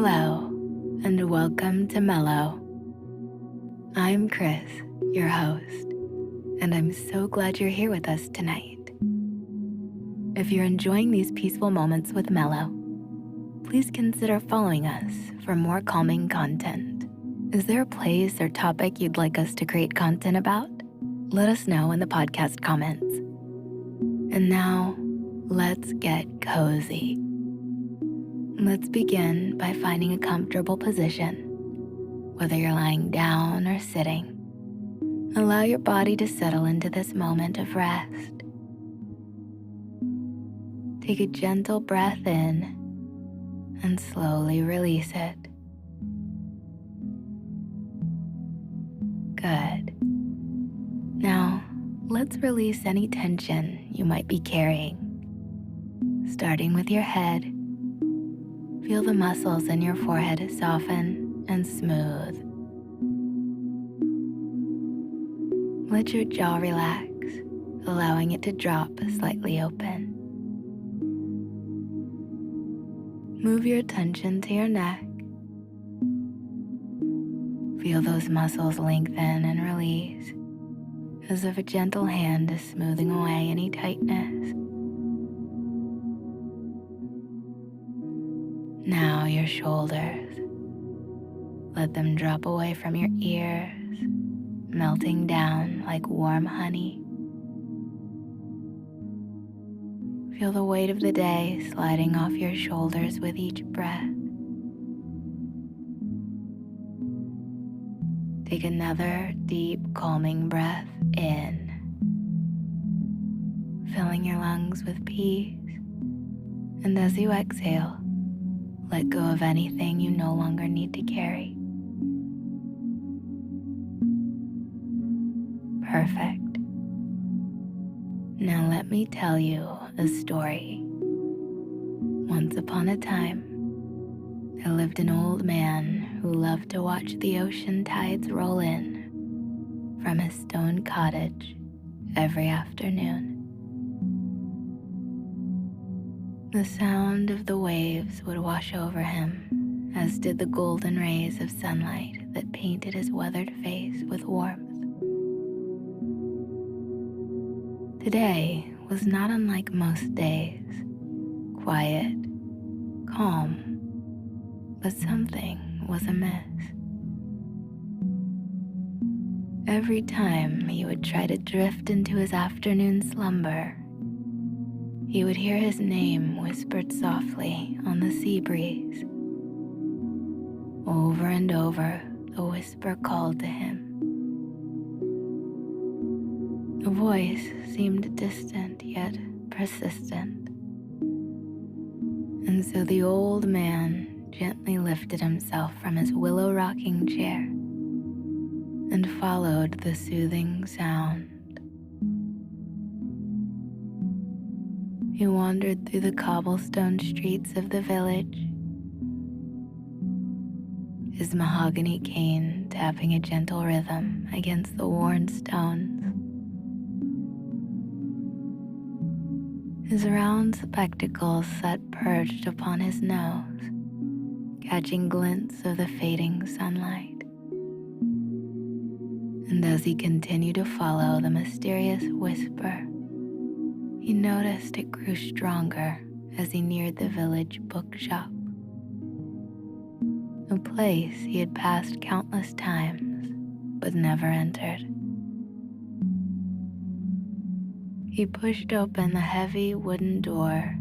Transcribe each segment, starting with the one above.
Hello, and welcome to Mello. I'm Chris, your host, and I'm so glad you're here with us tonight. If you're enjoying these peaceful moments with Mello, please consider following us for more calming content. Is there a place or topic you'd like us to create content about? Let us know in the podcast comments. And now, let's get cozy. Let's begin by finding a comfortable position, whether you're lying down or sitting. Allow your body to settle into this moment of rest. Take a gentle breath in and slowly release it. Good. Now, let's release any tension you might be carrying. Starting with your head, feel the muscles in your forehead soften and smooth. Let your jaw relax, allowing it to drop slightly open. Move your attention to your neck. Feel those muscles lengthen and release, as if a gentle hand is smoothing away any tightness. Now your shoulders. Let them drop away from your ears, melting down like warm honey. Feel the weight of the day sliding off your shoulders with each breath. Take another deep, calming breath in, filling your lungs with peace. And as you exhale, let go of anything you no longer need to carry. Perfect. Now let me tell you a story. Once upon a time, there lived an old man who loved to watch the ocean tides roll in from his stone cottage every afternoon. The sound of the waves would wash over him, as did the golden rays of sunlight that painted his weathered face with warmth. Today was not unlike most days, quiet, calm, but something was amiss. Every time he would try to drift into his afternoon slumber, he would hear his name whispered softly on the sea breeze. Over and over, the whisper called to him. The voice seemed distant yet persistent. And so the old man gently lifted himself from his willow rocking chair and followed the soothing sound. He wandered through the cobblestone streets of the village, his mahogany cane tapping a gentle rhythm against the worn stones. His round spectacles sat perched upon his nose, catching glints of the fading sunlight. And as he continued to follow the mysterious whisper, he noticed it grew stronger as he neared the village bookshop, a place he had passed countless times but never entered. He pushed open the heavy wooden door,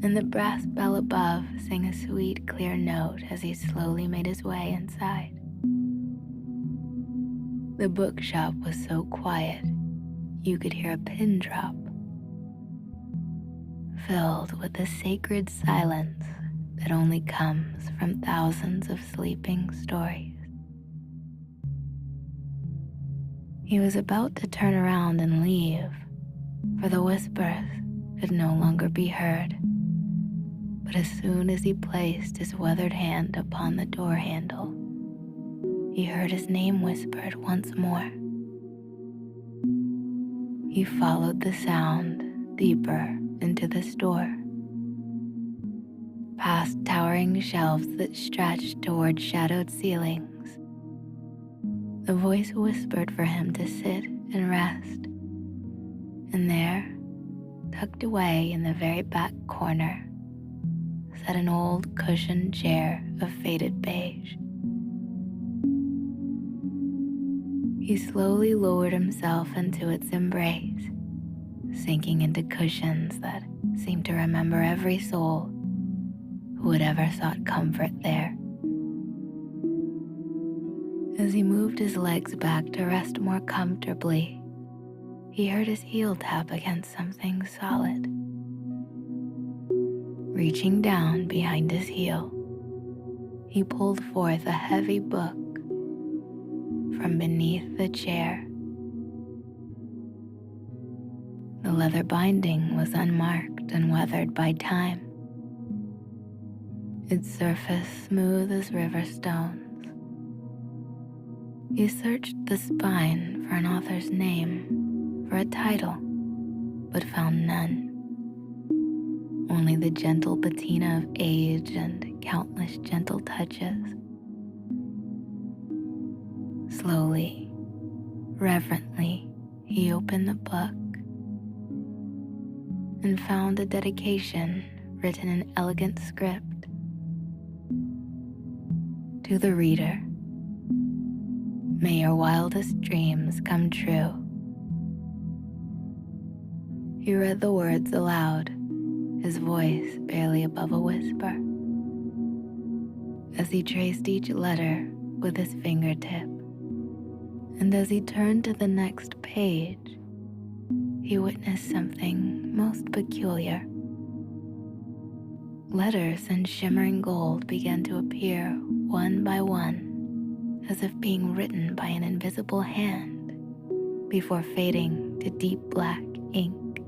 and the brass bell above sang a sweet, clear note as he slowly made his way inside. The bookshop was so quiet, you could hear a pin drop, filled with the sacred silence that only comes from thousands of sleeping stories. He was about to turn around and leave, for the whispers could no longer be heard. But as soon as he placed his weathered hand upon the door handle, he heard his name whispered once more. He followed the sound deeper into the store, past towering shelves that stretched toward shadowed ceilings. The voice whispered for him to sit and rest. And there, tucked away in the very back corner, sat an old cushioned chair of faded beige. He slowly lowered himself into its embrace, sinking into cushions that seemed to remember every soul who had ever sought comfort there. As he moved his legs back to rest more comfortably, he heard his heel tap against something solid. Reaching down behind his heel, he pulled forth a heavy book from beneath the chair. The leather binding was unmarked and weathered by time, its surface smooth as river stones. He searched the spine for an author's name, for a title, but found none. Only the gentle patina of age and countless gentle touches. Slowly, reverently, he opened the book and found a dedication written in elegant script. To the reader, may your wildest dreams come true. He read the words aloud, his voice barely above a whisper, as he traced each letter with his fingertip. And as he turned to the next page, he witnessed something most peculiar. Letters in shimmering gold began to appear one by one, as if being written by an invisible hand, before fading to deep black ink.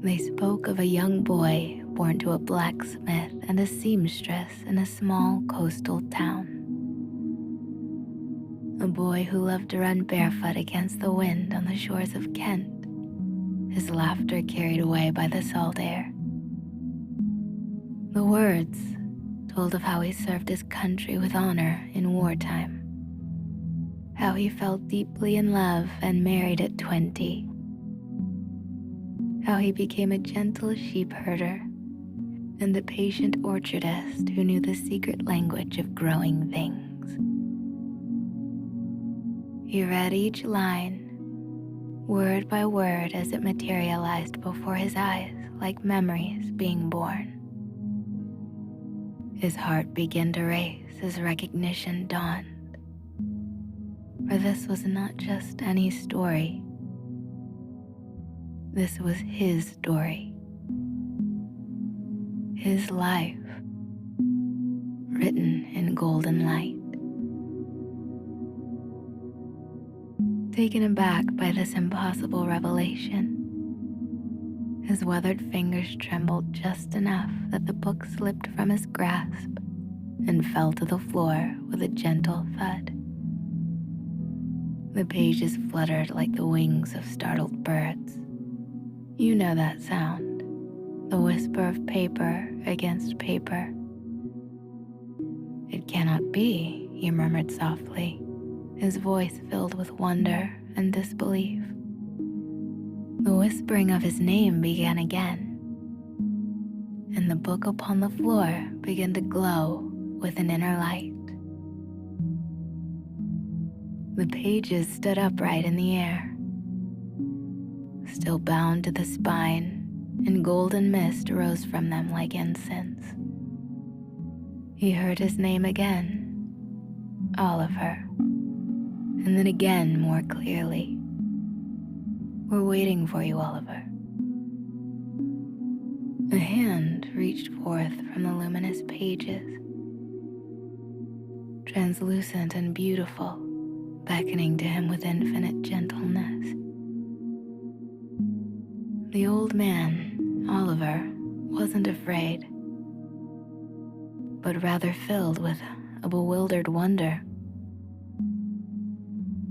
They spoke of a young boy born to a blacksmith and a seamstress in a small coastal town. A boy who loved to run barefoot against the wind on the shores of Kent, his laughter carried away by the salt air. The words told of how he served his country with honor in wartime, how he fell deeply in love and married at 20, how he became a gentle sheep herder and a patient orchardist who knew the secret language of growing things. He read each line, word by word, as it materialized before his eyes like memories being born. His heart began to race as recognition dawned. For this was not just any story. This was his story. His life, written in golden light. Taken aback by this impossible revelation, his weathered fingers trembled just enough that the book slipped from his grasp and fell to the floor with a gentle thud. The pages fluttered like the wings of startled birds. You know that sound, the whisper of paper against paper. It cannot be, he murmured softly, his voice filled with wonder and disbelief. The whispering of his name began again, and the book upon the floor began to glow with an inner light. The pages stood upright in the air, still bound to the spine, and golden mist rose from them like incense. He heard his name again, Oliver, and then again more clearly. We're waiting for you, Oliver. A hand reached forth from the luminous pages, translucent and beautiful, beckoning to him with infinite gentleness. The old man, Oliver, wasn't afraid, but rather filled with a bewildered wonder.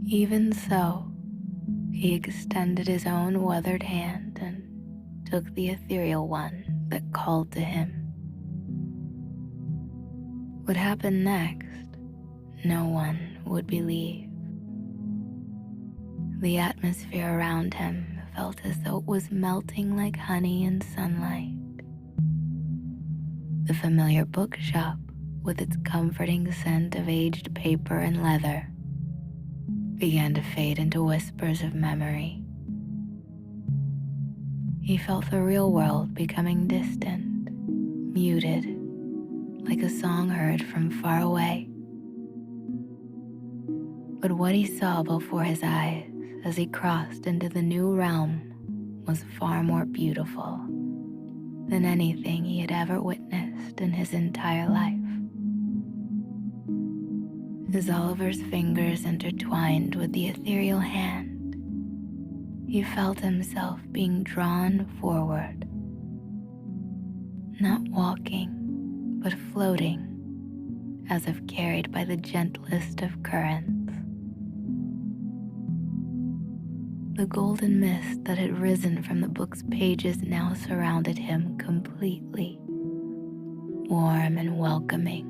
Even so, he extended his own weathered hand and took the ethereal one that called to him. What happened next, no one would believe. The atmosphere around him felt as though it was melting like honey in sunlight. The familiar bookshop, with its comforting scent of aged paper and leather, began to fade into whispers of memory. He felt the real world becoming distant, muted, like a song heard from far away. But what he saw before his eyes as he crossed into the new realm was far more beautiful than anything he had ever witnessed in his entire life. As Oliver's fingers intertwined with the ethereal hand, he felt himself being drawn forward, not walking, but floating, as if carried by the gentlest of currents. The golden mist that had risen from the book's pages now surrounded him completely, warm and welcoming,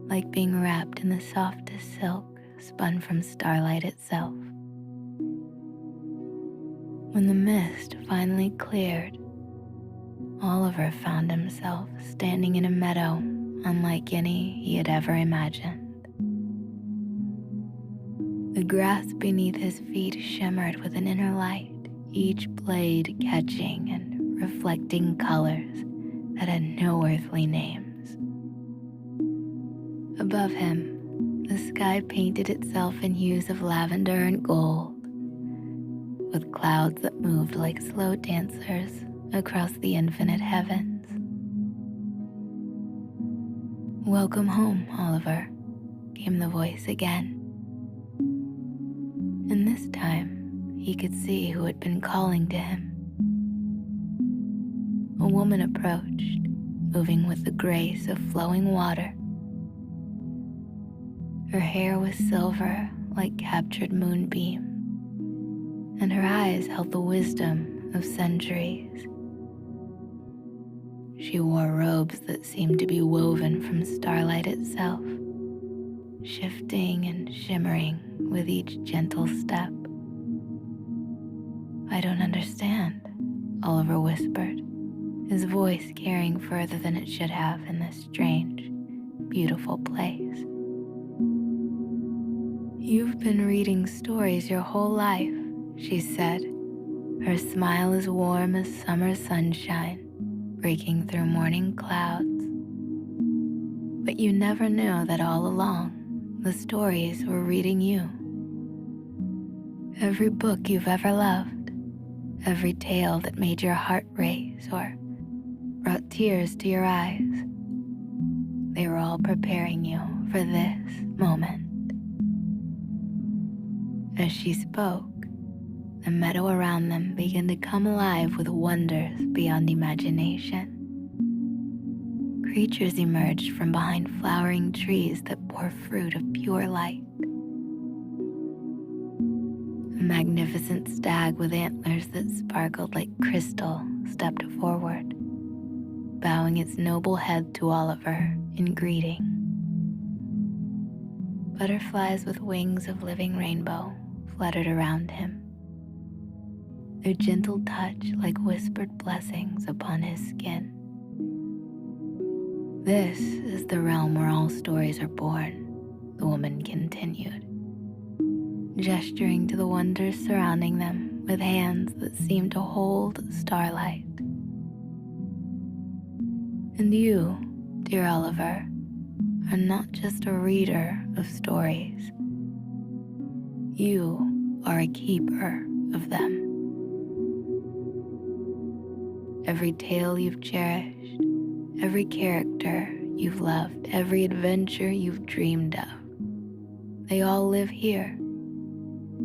like being wrapped in the softest silk spun from starlight itself. When the mist finally cleared, Oliver found himself standing in a meadow unlike any he had ever imagined. The grass beneath his feet shimmered with an inner light, each blade catching and reflecting colors that had no earthly names. Above him, the sky painted itself in hues of lavender and gold, with clouds that moved like slow dancers across the infinite heavens. "Welcome home, Oliver," came the voice again. And this time, he could see who had been calling to him. A woman approached, moving with the grace of flowing water. Her hair was silver like captured moonbeam, and her eyes held the wisdom of centuries. She wore robes that seemed to be woven from starlight itself, shifting and shimmering with each gentle step. "I don't understand," Oliver whispered, his voice carrying further than it should have in this strange, beautiful place. "You've been reading stories your whole life," she said, her smile as warm as summer sunshine breaking through morning clouds. "But you never knew that all along the stories were reading you. Every book you've ever loved, every tale that made your heart race or brought tears to your eyes, they were all preparing you for this moment." As she spoke, the meadow around them began to come alive with wonders beyond imagination. Creatures emerged from behind flowering trees that bore fruit of pure light. A magnificent stag with antlers that sparkled like crystal stepped forward, bowing its noble head to Oliver in greeting. Butterflies with wings of living rainbow fluttered around him, their gentle touch like whispered blessings upon his skin. "This is the realm where all stories are born," the woman continued, gesturing to the wonders surrounding them with hands that seemed to hold starlight. "And you, dear Oliver, are not just a reader of stories. You are a keeper of them. Every tale you've cherished, every character you've loved, every adventure you've dreamed of, they all live here,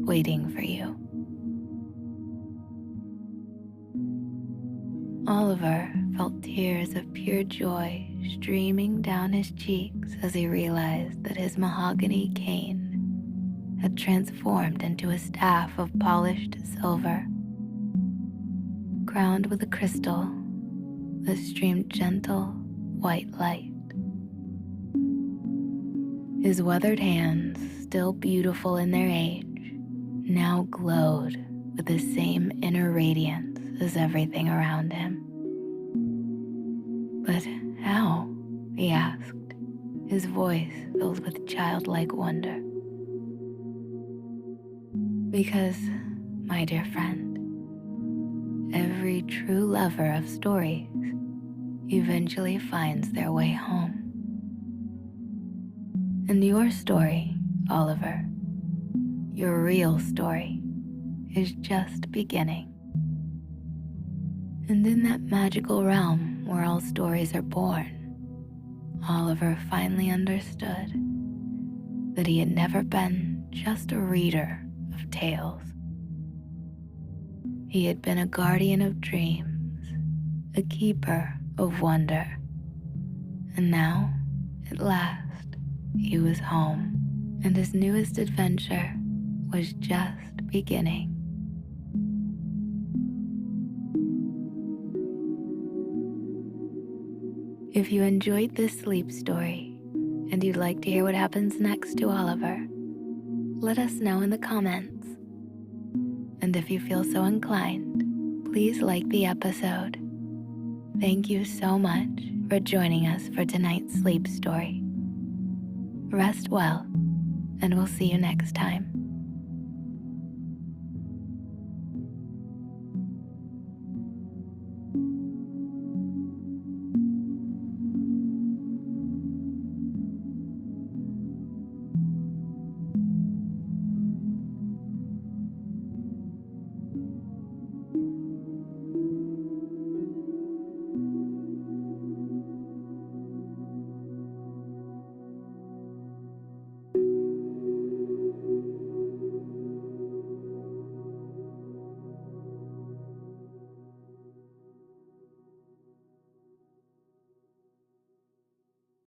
waiting for you." Oliver felt tears of pure joy streaming down his cheeks as he realized that his mahogany cane had transformed into a staff of polished silver. Crowned with a crystal, that streamed gentle white light. His weathered hands, still beautiful in their age, now glowed with the same inner radiance as everything around him. But how? He asked, his voice filled with childlike wonder. Because, my dear friend, every true lover of stories eventually finds their way home. And your story, Oliver, your real story, is just beginning. And in that magical realm where all stories are born, Oliver finally understood that he had never been just a reader of tales. He had been a guardian of dreams, a keeper of wonder. And now, at last, he was home, and his newest adventure was just beginning. If you enjoyed this sleep story and you'd like to hear what happens next to Oliver, let us know in the comments. And if you feel so inclined, please like the episode. Thank you so much for joining us for tonight's sleep story. Rest well, and we'll see you next time.